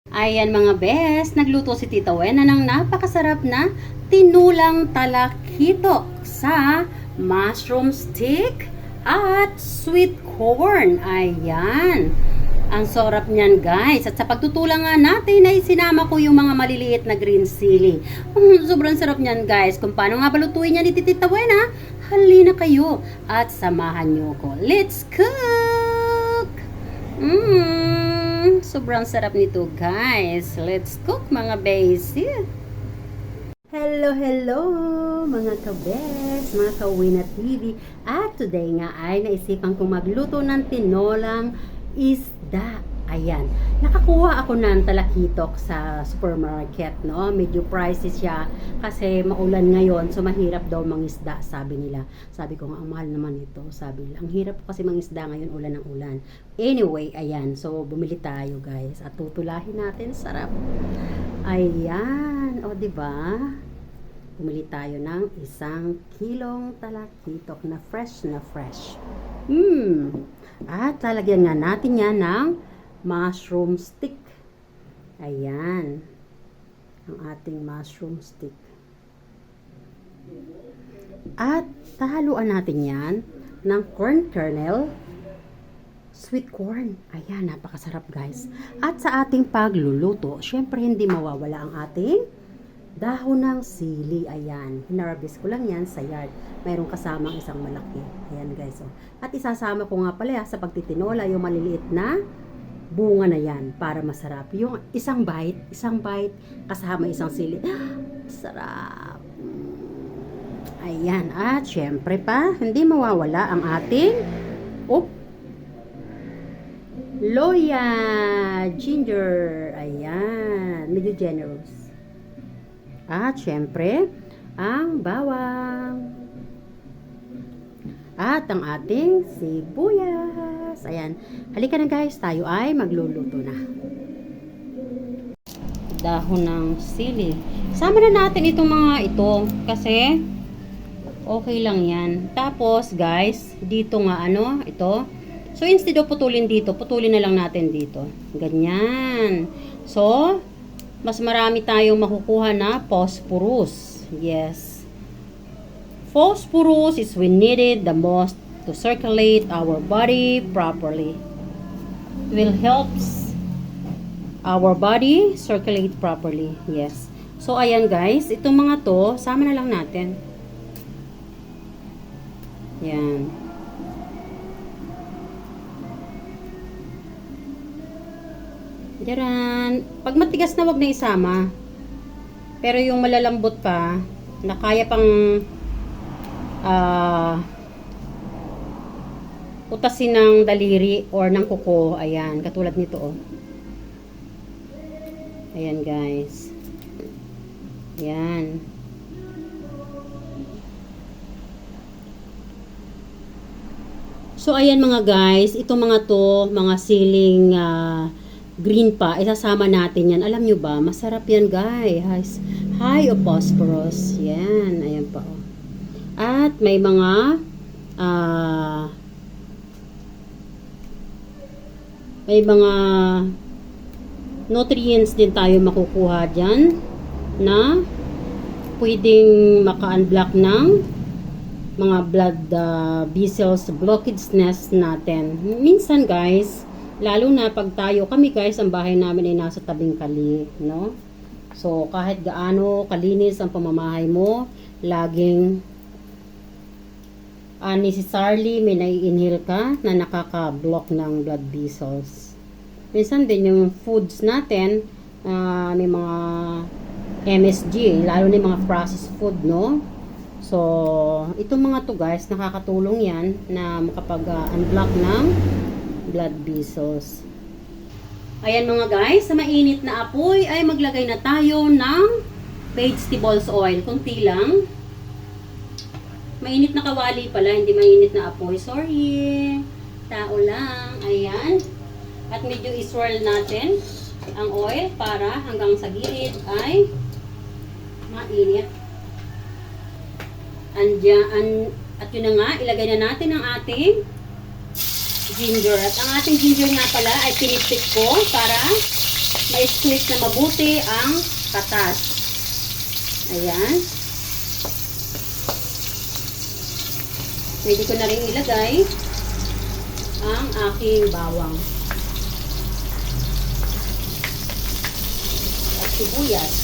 Ayan mga best, nagluto si Tita Wena ng napakasarap na tinulang talakitok sa mushroom stick at sweet corn. Ayan. Ang sarap niyan guys. At sa pagtutulang nga natin ay sinama ko yung mga maliliit na green chili. Sobrang sarap niyan guys. Kung paano nga balutuin niya ni Tita Wena, halina kayo at samahan niyo ko. Let's cook! Sobrang sarap nito guys. Let's cook mga basic. Hello mga kabes, mga Kawina TV. At today nga ay naisipan kong magluto ng tinolang isda. Ayan, nakakuha ako ng talakitok sa supermarket, no? Medyo pricey siya kasi maulan ngayon, so mahirap daw mangisda, sabi nila. Sabi ko nga, ang mahal naman ito, sabi nila. Ang hirap kasi mangisda ngayon, ulan ng ulan. Anyway, ayan, so bumili tayo guys at tutulahin natin, sarap. Ayan, o diba? Bumili tayo ng 1 kilong talakitok na fresh na fresh. At lalagyan nga natin yan ng mushroom stick. Ayan. Ang ating mushroom stick. At haluan natin yan ng corn kernel. Sweet corn. Ayan, napakasarap guys. At sa ating pagluluto, syempre hindi mawawala ang ating dahon ng sili. Ayan. Hinarvest ko lang yan sa yard. Mayroong kasamang isang malaki. Ayan guys. Oh. At isasama ko nga pala sa pagtitinola yung maliliit na bunga na yan para masarap. Yung isang bite kasama isang sili. Sarap. Ayan. At syempre pa, hindi mawawala ang ating loya, ginger. Ayan. Medyo generous. At syempre, ang bawang. At ang ating sibuyas. Ayan. Halika na guys, tayo ay magluluto na. Dahon ng sili. Sama na natin itong mga ito kasi okay lang yan. Tapos guys, dito nga ito. So instead of putulin dito, putulin na lang natin dito. Ganyan. So, mas marami tayong makukuha na phosphorus. Yes. Phosphorus is we needed the most to circulate our body properly. It will helps our body circulate properly. Yes. So, ayan guys. Itong mga to, sama na lang natin. Yan. Diyan. Pag matigas na wag na isama. Pero yung malalambot pa, na kaya pang utasin ng daliri or ng kuko. Ayan. Katulad nito oh. Ayan guys. Ayan. So ayan mga guys. Itong mga to, mga siling green pa, isasama natin yan. Alam nyo ba, masarap yan guys. High of phosphorus. Yan, ayan pa oh. At may mga nutrients din tayo makukuha dyan na pwedeng maka-unblock ng mga blood vessels blockageness natin. Minsan guys, lalo na pag kami guys, ang bahay namin ay nasa tabing kali, no? So, kahit gaano kalinis ang pamamahay mo, laging unnecessarily may nai-inhale ka na nakaka-block ng blood vessels. Minsan din yung foods natin, may mga MSG, lalo na yung mga processed food, no? So, itong mga to guys, nakakatulong yan na makapag-unblock ng blood vessels. Ayan mga guys, sa mainit na apoy ay maglagay na tayo ng vegetables oil. Kunti lang. Mainit na kawali pala, hindi mainit na apoy. Sorry. Tao lang. Ayan. At medyo iswirl natin ang oil para hanggang sa gilid ay mainit. At yun na nga, ilagay na natin ang ating ginger. At ang ating ginger nga pala ay pinipit ko para ma-squeeze na mabuti ang katas. Ayan. Pwede ko na rin ilagay ang aking bawang at sibuyas.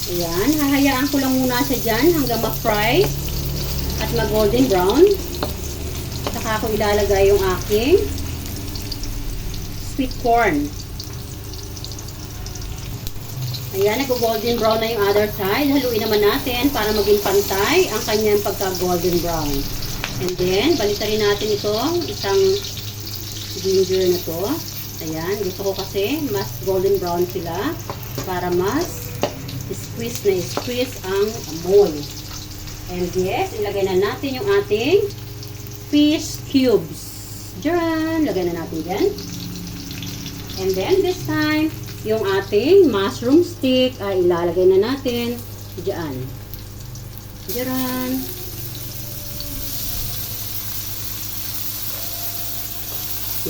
Ayan, hahayaan ko lang muna siya dyan hanggang ma-fry at mag-golden brown. Saka ako ilalagay yung aking sweet corn. Ayan, nag-golden brown na yung other side. Haluin naman natin para maging pantay ang kanyang pagka-golden brown. And then, baliktad natin itong isang ginger na to. Ayan, gusto ko kasi mas golden brown sila para mas squeeze ang amoy. And yes, ilagay na natin yung ating fish cubes. Diyan, lagay na natin dyan. And then this time, yung ating mushroom stick ay ilalagay na natin dyan. Diyan.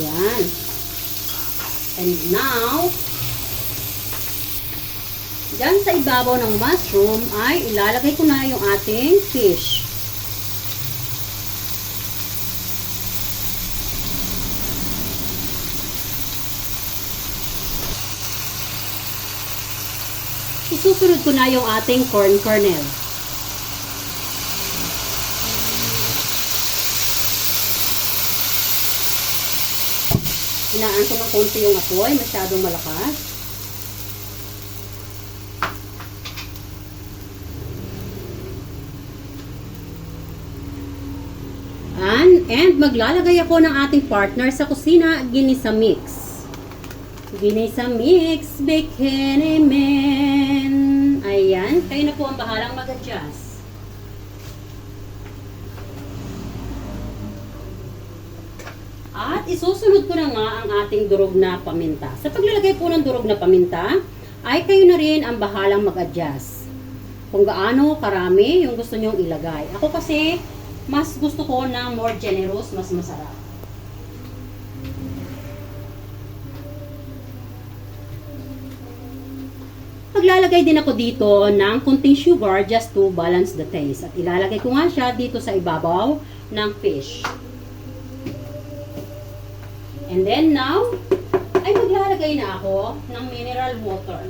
Yan. And now, dyan sa ibabaw ng mushroom ay ilalagay ko na yung ating fish. Isusunod ko na yung ating corn kernel. Hinaan ko ng konti yung apoy, masyadong malakas. And maglalagay ako ng ating partner sa kusina, ginisa mix. Ginisa mix, bikini man. Ayan, kayo na po ang bahalang mag-adjust. At isusunod ko na nga ang ating durog na paminta. Sa paglalagay po ng durog na paminta, ay kayo na rin ang bahalang mag-adjust. Kung gaano karami yung gusto nyong ilagay. Ako kasi, mas gusto ko na more generous, mas masarap. Maglalagay din ako dito ng kunting sugar just to balance the taste. At ilalagay ko nga siya dito sa ibabaw ng fish. And then now, ay maglalagay na ako ng mineral water.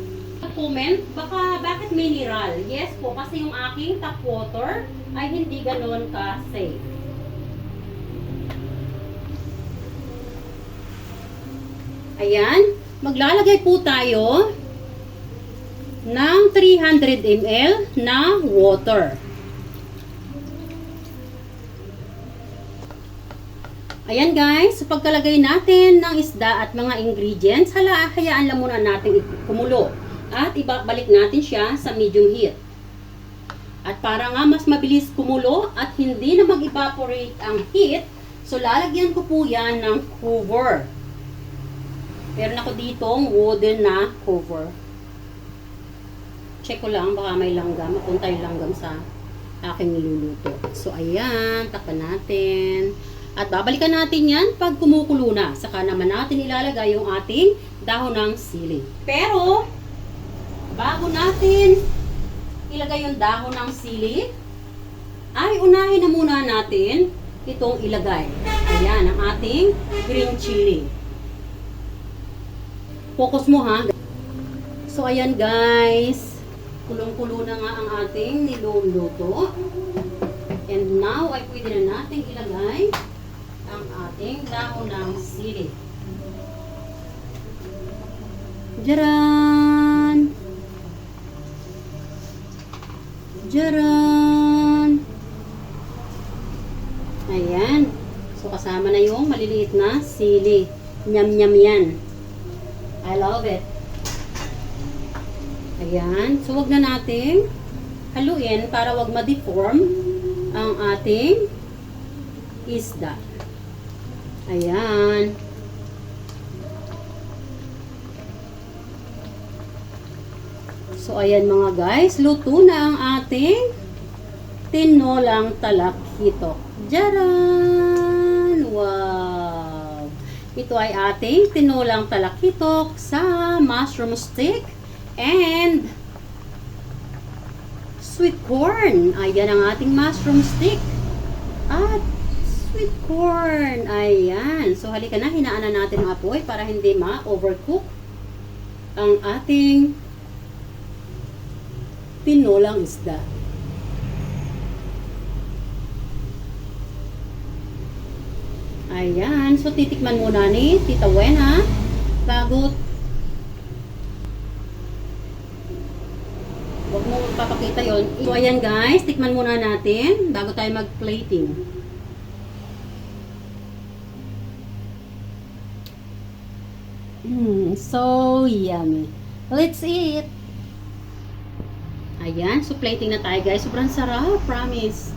Comment, bakit mineral? Yes po, kasi yung aking tap water ay hindi ganoon ka-safe. Ayan, maglalagay po tayo ng 300 ml na water. Ayan guys, so pagkalagay natin ng isda at mga ingredients, hayaan lang muna natin kumulo. At ibabalik natin siya sa medium heat. At para nga mas mabilis kumulo at hindi na mag-evaporate ang heat, so lalagyan ko po yan ng cover. Meron ako ditong wooden na cover. Check ko lang, baka may langgam. Mapunta yung langgam sa aking niluluto. So ayan, takpan natin. At babalikan natin yan pag kumukulo na. Saka naman natin ilalagay yung ating dahon ng sili. Pero, bago natin ilagay yung dahon ng sili, ay unahin na muna natin itong ilagay. Ayan, ang ating green chili. Focus mo ha. So, ayan guys. Kulong-kulo na nga ang ating niluluto. And now, ay pwede na natin ilagay ang ating dahon ng sili. Jaran! Jaran! Ayan. So, kasama na yung maliliit na sili. Nyam-nyam yan. I love it. Ayan. So, wag na natin haluin para wag ma-deform ang ating isda. Ayan. So, ayan mga guys. Luto na ang ating tinolang talakhitok. Jaran! Wow! Ito ay ating tinulang talakitok sa mushroom stick and sweet corn. Ayan ang ating mushroom stick. At sweet corn. Ayan. So, halika na. Hinaan na natin ang apoy para hindi ma-overcook ang ating tinulang isda. Ayan. So, titikman muna ni Tita Wena bago huwag mo papakita yon. So, ayan guys. Tikman muna natin bago tayo mag-plating. So yummy. Let's eat. Ayan. So, plating na tayo guys. Sobrang sarap. Promise.